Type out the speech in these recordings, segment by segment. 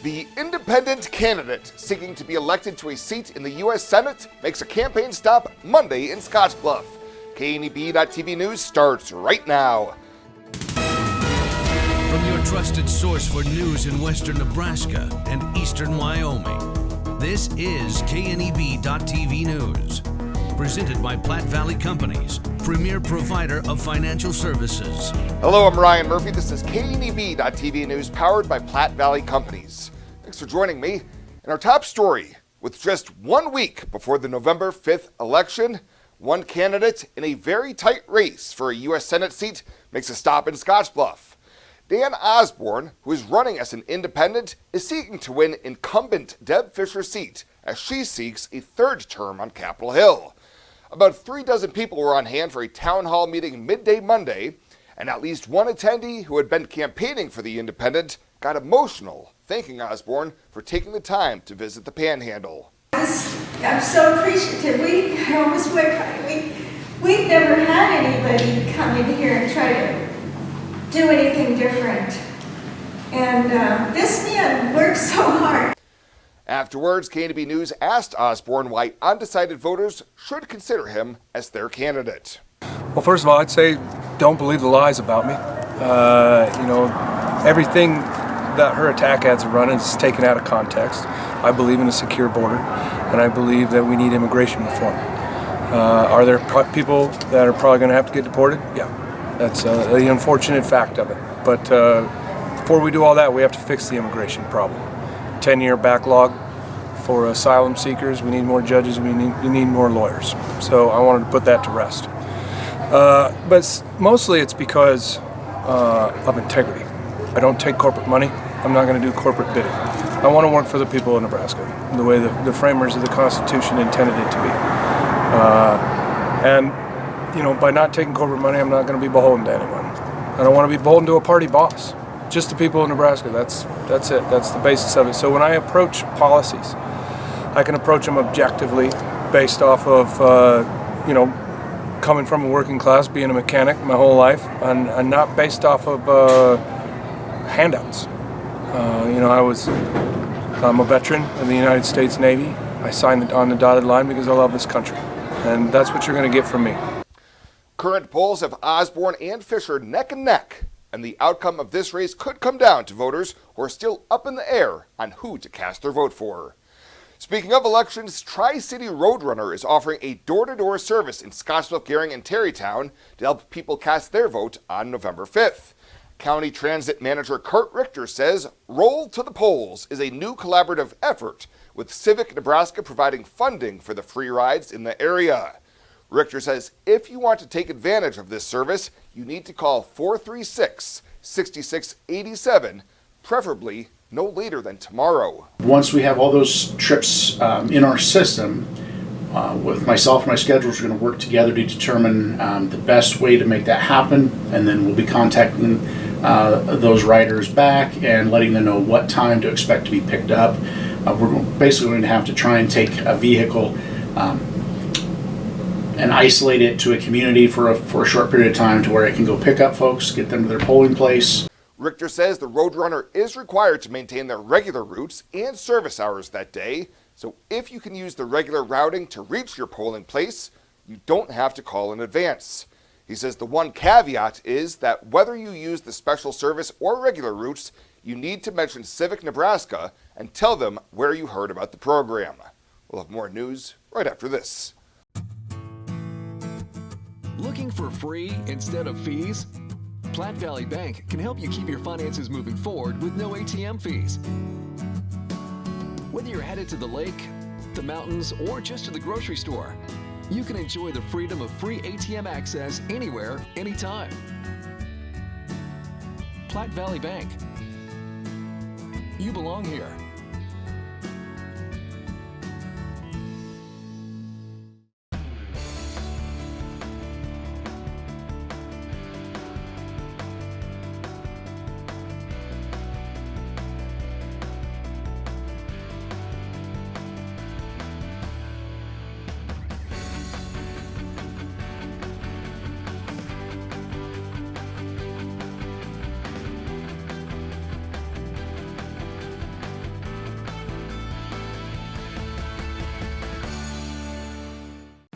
The independent candidate seeking to be elected to a seat in the U.S. Senate makes a campaign stop Monday in Scottsbluff. KNEB.TV News starts right now. From your trusted source for news in western Nebraska and eastern Wyoming, this is KNEB.TV News. Presented by Platte Valley Companies, premier provider of financial services. Hello, I'm Ryan Murphy. This is KNEB.TV News powered by Platte Valley Companies. Thanks for joining me. In our top story, with just 1 week before the November 5th election, one candidate in a very tight race for a U.S. Senate seat makes a stop in Scottsbluff. Dan Osborne, who is running as an independent, is seeking to win incumbent Deb Fischer's seat as she seeks a third term on Capitol Hill. About 36 people were on hand for a town hall meeting midday Monday, and at least one attendee who had been campaigning for the independent got emotional, thanking Osborne for taking the time to visit the Panhandle. I'm so appreciative. I almost went crying. We've never had anybody come in here and try to do anything different. And this man works so hard. Afterwards, KNB News asked Osborne why undecided voters should consider him as their candidate. Well, first of all, I'd say don't believe the lies about me. Everything that her attack ads are running is taken out of context. I believe in a secure border, and I believe that we need immigration reform. Are there people that are probably going to have to get deported? Yeah, that's the unfortunate fact of it. But before we do all that, we have to fix the immigration problem. 10-year backlog for asylum seekers. We need more judges. We need more lawyers. So I wanted to put that to rest. But mostly it's because of integrity. I don't take corporate money. I'm not going to do corporate bidding. I want to work for the people of Nebraska, the way the framers of the Constitution intended it to be. By not taking corporate money, I'm not going to be beholden to anyone. I don't want to be beholden to a party boss. Just the people of Nebraska. That's it. That's the basis of it. So when I approach policies, I can approach them objectively based off of, coming from a working class, being a mechanic my whole life, and not based off of handouts. I'm a veteran of the United States Navy. I signed on the dotted line because I love this country. And that's what you're going to get from me. Current polls have Osborne and Fischer neck and neck, and the outcome of this race could come down to voters who are still up in the air on who to cast their vote for. Speaking of elections, Tri-City Roadrunner is offering a door-to-door service in Scottsbluff, Gering, and Terrytown to help people cast their vote on November 5th. County Transit Manager Kurt Richter says Roll to the Polls is a new collaborative effort with Civic Nebraska providing funding for the free rides in the area. Richter says if you want to take advantage of this service, you need to call 436-6687, preferably no later than tomorrow. Once we have all those trips in our system, with myself and my schedules, we're going to work together to determine the best way to make that happen, and then we'll be contacting those riders back and letting them know what time to expect to be picked up. We're basically going to have to try and take a vehicle and isolate it to a community for a short period of time to where it can go pick up folks, get them to their polling place. Richter says the Roadrunner is required to maintain their regular routes and service hours that day, so if you can use the regular routing to reach your polling place, you don't have to call in advance. He says the one caveat is that whether you use the special service or regular routes, you need to mention Civic Nebraska and tell them where you heard about the program. We'll have more news right after this. Looking for free instead of fees? Platte Valley Bank can help you keep your finances moving forward with no ATM fees. Whether you're headed to the lake, the mountains, or just to the grocery store, you can enjoy the freedom of free ATM access anywhere, anytime. Platte Valley Bank. You belong here.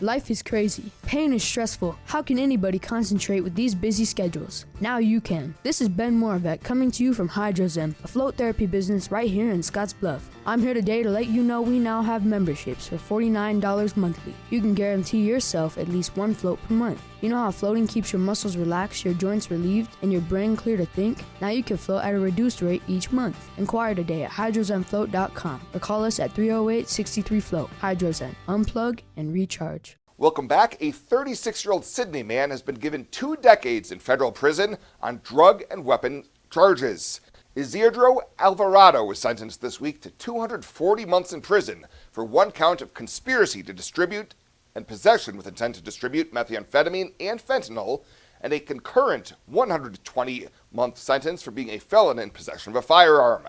Life is crazy. Pain is stressful. How can anybody concentrate with these busy schedules? Now you can. This is Ben Moravec coming to you from Hydrozen, a float therapy business right here in Scottsbluff. I'm here today to let you know we now have memberships for $49 monthly. You can guarantee yourself at least one float per month. You know how floating keeps your muscles relaxed, your joints relieved, and your brain clear to think? Now you can float at a reduced rate each month. Inquire today at hydrozenfloat.com or call us at 308-63-FLOAT. Hydrozen. Unplug and recharge. Welcome back. A 36-year-old Sydney man has been given 2 decades in federal prison on drug and weapon charges. Isidro Alvarado was sentenced this week to 240 months in prison for 1 count of conspiracy to distribute and possession with intent to distribute methamphetamine and fentanyl, and a concurrent 120-month sentence for being a felon in possession of a firearm.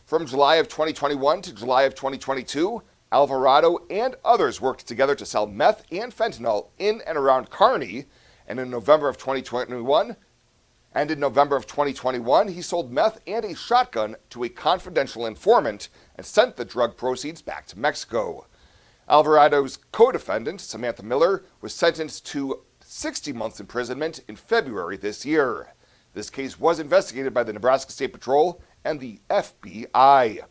From July of 2021 to July of 2022, Alvarado and others worked together to sell meth and fentanyl in and around Kearney, and in November of 2021, he sold meth and a shotgun to a confidential informant and sent the drug proceeds back to Mexico. Alvarado's co-defendant, Samantha Miller, was sentenced to 60 months imprisonment in February this year. This case was investigated by the Nebraska State Patrol and the FBI.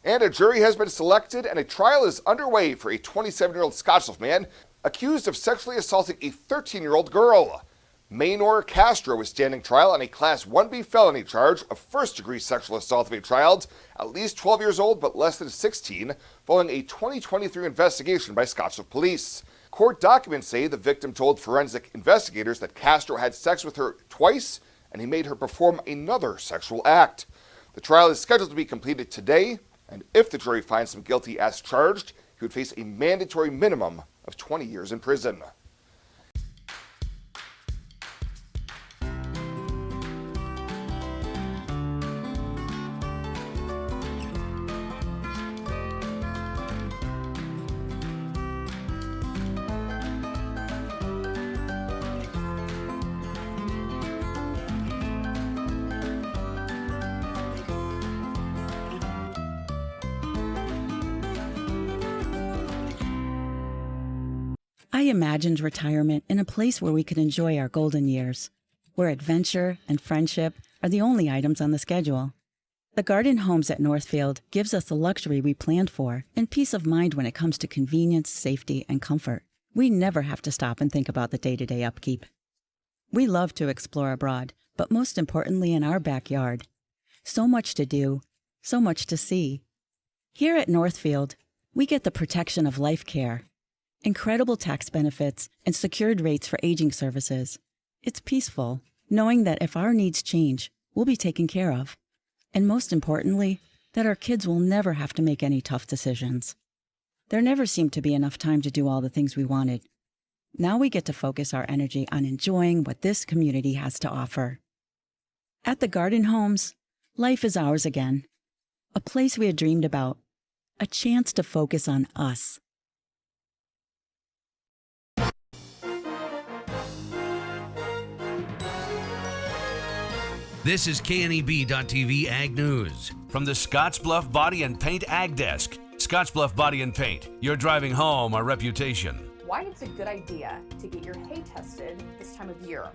And a jury has been selected and a trial is underway for a 27-year-old Scottsbluff man accused of sexually assaulting a 13-year-old girl. Maynor Castro is standing trial on a Class 1B felony charge of first-degree sexual assault of a child at least 12 years old but less than 16, following a 2023 investigation by Scottsbluff police. Court documents say the victim told forensic investigators that Castro had sex with her twice and he made her perform another sexual act. The trial is scheduled to be completed today, and if the jury finds him guilty as charged, he would face a mandatory minimum of 20 years in prison. I imagined retirement in a place where we could enjoy our golden years, where adventure and friendship are the only items on the schedule. The Garden Homes at Northfield gives us the luxury we planned for and peace of mind when it comes to convenience, safety, and comfort. We never have to stop and think about the day-to-day upkeep. We love to explore abroad, but most importantly in our backyard. So much to do, so much to see. Here at Northfield, we get the protection of life care, incredible tax benefits, and secured rates for aging services. It's peaceful, knowing that if our needs change, we'll be taken care of. And most importantly, that our kids will never have to make any tough decisions. There never seemed to be enough time to do all the things we wanted. Now we get to focus our energy on enjoying what this community has to offer. At the Garden Homes, life is ours again. A place we had dreamed about. A chance to focus on us. This is KNEB.TV Ag News from the Scottsbluff Body and Paint Ag Desk. Scottsbluff Body and Paint, you're driving home our reputation. Why it's a good idea to get your hay tested this time of year.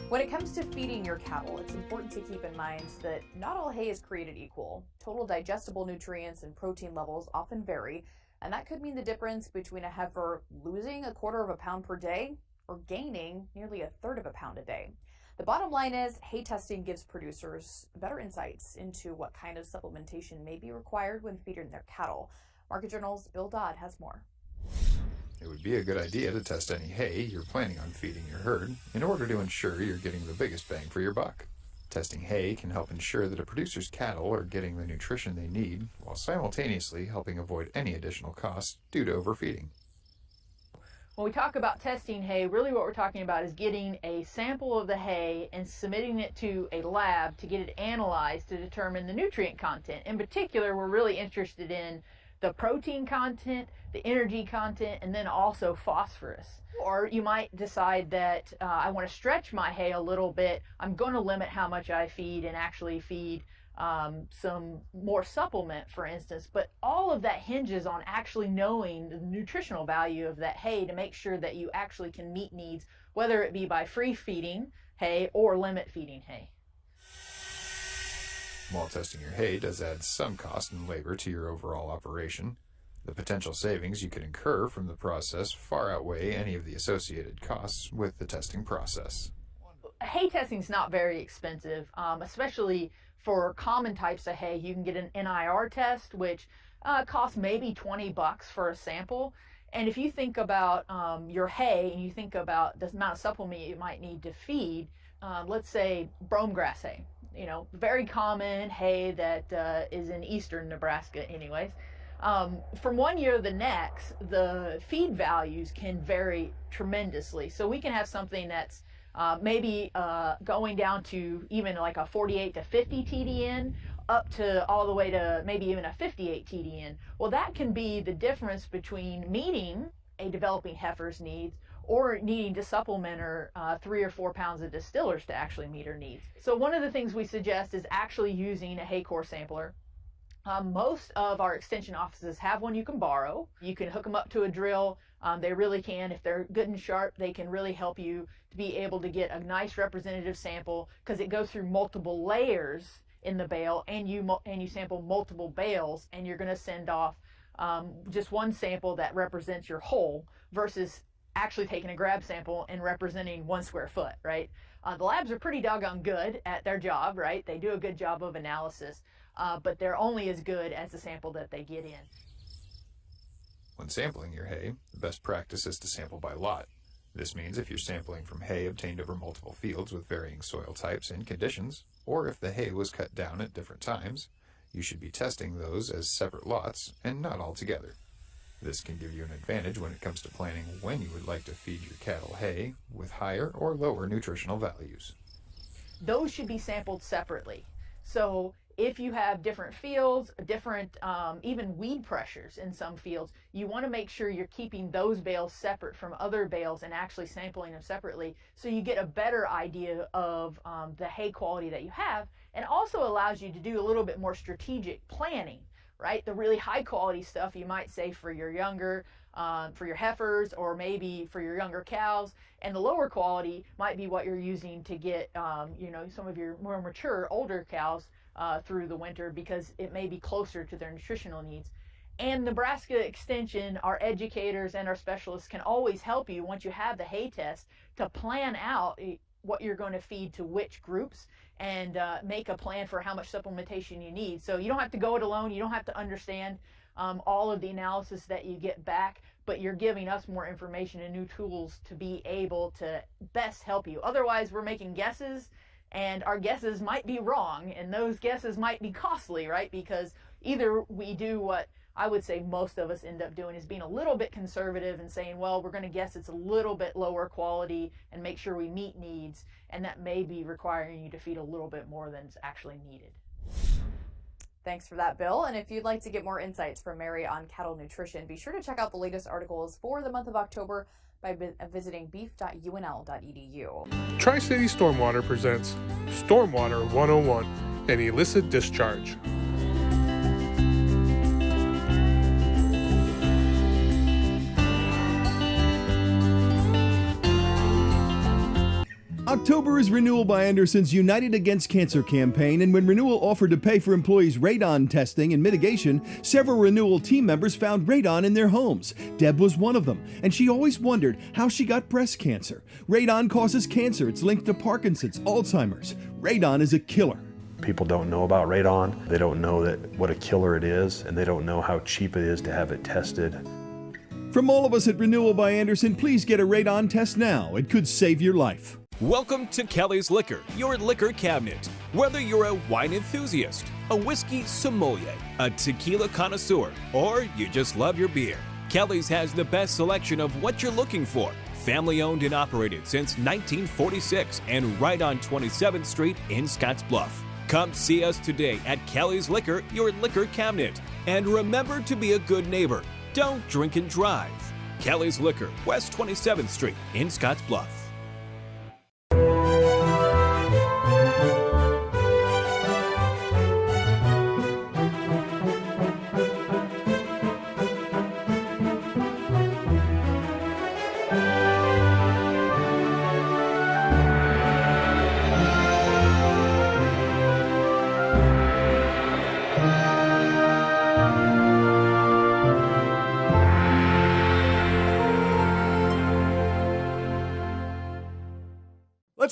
When it comes to feeding your cattle, it's important to keep in mind that not all hay is created equal. Total digestible nutrients and protein levels often vary, and that could mean the difference between a heifer losing 1/4 pound per day or gaining nearly 1/3 pound a day. The bottom line is hay testing gives producers better insights into what kind of supplementation may be required when feeding their cattle. Market Journal's Bill Dodd has more. It would be a good idea to test any hay you're planning on feeding your herd in order to ensure you're getting the biggest bang for your buck. Testing hay can help ensure that a producer's cattle are getting the nutrition they need while simultaneously helping avoid any additional costs due to overfeeding. When we talk about testing hay, really what we're talking about is getting a sample of the hay and submitting it to a lab to get it analyzed to determine the nutrient content. In particular, we're really interested in the protein content, the energy content, and then also phosphorus. Or you might decide that I want to stretch my hay a little bit. I'm going to limit how much I feed and actually feed some more supplement, for instance. But all of that hinges on actually knowing the nutritional value of that hay to make sure that you actually can meet needs, whether it be by free feeding hay or limit feeding hay. While testing your hay does add some cost and labor to your overall operation, the potential savings you could incur from the process far outweigh any of the associated costs with the testing process. Hay testing is not very expensive, especially for common types of hay. You can get an NIR test, which costs maybe $20 for a sample. And if you think about your hay and you think about the amount of supplement you might need to feed, let's say brome grass hay, very common hay that is in eastern Nebraska anyways. From one year to the next, the feed values can vary tremendously. So we can have something that's maybe going down to even like a 48 to 50 TDN, up to all the way to maybe even a 58 TDN. Well, that can be the difference between meeting a developing heifer's needs or needing to supplement her 3 or 4 pounds of distillers to actually meet her needs. So one of the things we suggest is actually using a hay core sampler. Most of our extension offices have one you can borrow. You can hook them up to a drill. They really can. If they're good and sharp, they can really help you to be able to get a nice representative sample, because it goes through multiple layers in the bale, and you sample multiple bales, and you're going to send off just one sample that represents your whole versus actually taking a grab sample and representing 1 square foot, right? The labs are pretty doggone good at their job, right? They do a good job of analysis, but they're only as good as the sample that they get in. When sampling your hay, the best practice is to sample by lot. This means if you're sampling from hay obtained over multiple fields with varying soil types and conditions, or if the hay was cut down at different times, you should be testing those as separate lots and not all together. This can give you an advantage when it comes to planning when you would like to feed your cattle hay with higher or lower nutritional values. Those should be sampled separately. So if you have different fields, different even weed pressures in some fields, you want to make sure you're keeping those bales separate from other bales and actually sampling them separately, so you get a better idea of the hay quality that you have, and also allows you to do a little bit more strategic planning, right? The really high quality stuff you might say for your younger, for your heifers, or maybe for your younger cows, and the lower quality might be what you're using to get some of your more mature, older cows through the winter, because it may be closer to their nutritional needs. And Nebraska Extension, our educators and our specialists can always help you once you have the hay test to plan out what you're going to feed to which groups, and make a plan for how much supplementation you need. So you don't have to go it alone. You don't have to understand all of the analysis that you get back, but you're giving us more information and new tools to be able to best help you. Otherwise, we're making guesses, and our guesses might be wrong, and those guesses might be costly, right? Because either we do what I would say most of us end up doing, is being a little bit conservative and saying, well, we're going to guess it's a little bit lower quality and make sure we meet needs, and that may be requiring you to feed a little bit more than is actually needed. Thanks for that, Bill. And if you'd like to get more insights from Mary on cattle nutrition, be sure to check out the latest articles for the month of October by visiting beef.unl.edu. Tri-City Stormwater presents Stormwater 101, an illicit discharge. October is Renewal by Anderson's United Against Cancer campaign, and when Renewal offered to pay for employees' radon testing and mitigation, several Renewal team members found radon in their homes. Deb was one of them, and she always wondered how she got breast cancer. Radon causes cancer. It's linked to Parkinson's, Alzheimer's. Radon is a killer. People don't know about radon. They don't know what a killer it is, and they don't know how cheap it is to have it tested. From all of us at Renewal by Anderson, please get a radon test now. It could save your life. Welcome to Kelly's Liquor, your liquor cabinet. Whether you're a wine enthusiast, a whiskey sommelier, a tequila connoisseur, or you just love your beer, Kelly's has the best selection of what you're looking for. Family owned and operated since 1946 and right on 27th Street in Scottsbluff. Come see us today at Kelly's Liquor, your liquor cabinet. And remember to be a good neighbor. Don't drink and drive. Kelly's Liquor, West 27th Street in Scottsbluff.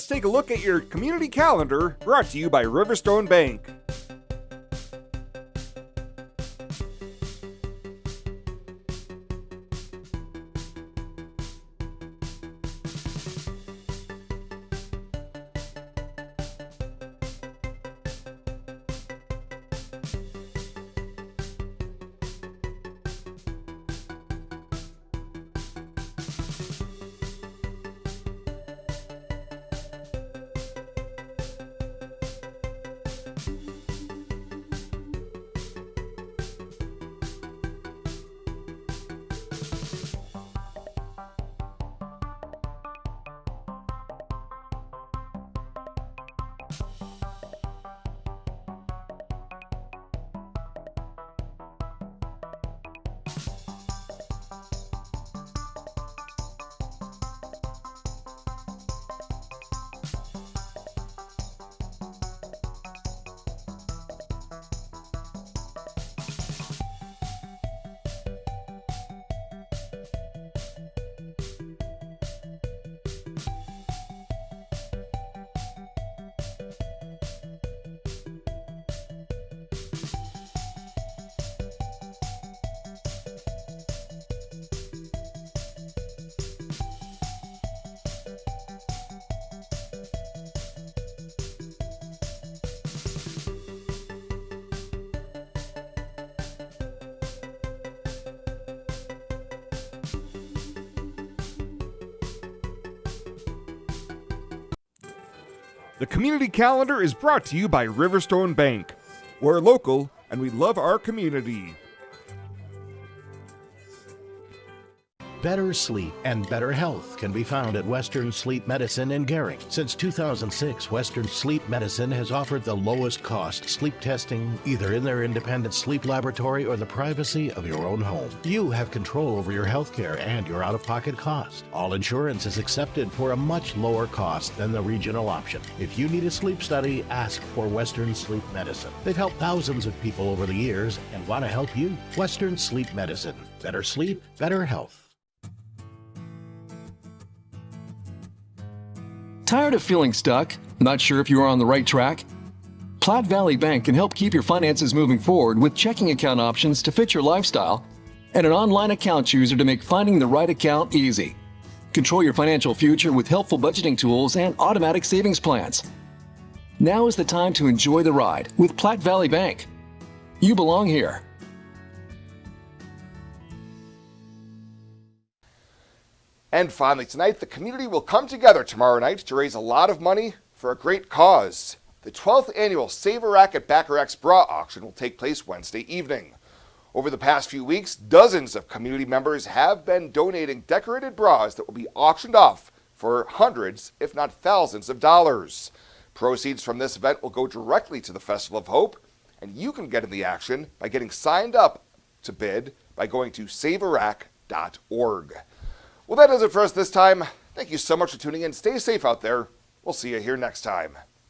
let's take a look at your community calendar, brought to you by Riverstone Bank. The community calendar is brought to you by Riverstone Bank. We're local and we love our community. Better sleep and better health can be found at Western Sleep Medicine in Gering. Since 2006, Western Sleep Medicine has offered the lowest cost sleep testing either in their independent sleep laboratory or the privacy of your own home. You have control over your health care and your out-of-pocket cost. All insurance is accepted for a much lower cost than the regional option. If you need a sleep study, ask for Western Sleep Medicine. They've helped thousands of people over the years and want to help you. Western Sleep Medicine. Better sleep, better health. Tired of feeling stuck? Not sure if you are on the right track? Platte Valley Bank can help keep your finances moving forward with checking account options to fit your lifestyle and an online account chooser to make finding the right account easy. Control your financial future with helpful budgeting tools and automatic savings plans. Now is the time to enjoy the ride with Platte Valley Bank. You belong here. And finally tonight, the community will come together tomorrow night to raise a lot of money for a great cause. The 12th annual Save a Rack at Bacharach's Bra Auction will take place Wednesday evening. Over the past few weeks, dozens of community members have been donating decorated bras that will be auctioned off for hundreds, if not thousands of dollars. Proceeds from this event will go directly to the Festival of Hope, and you can get in the action by getting signed up to bid by going to savearack.org. Well, that does it for us this time. Thank you so much for tuning in. Stay safe out there. We'll see you here next time.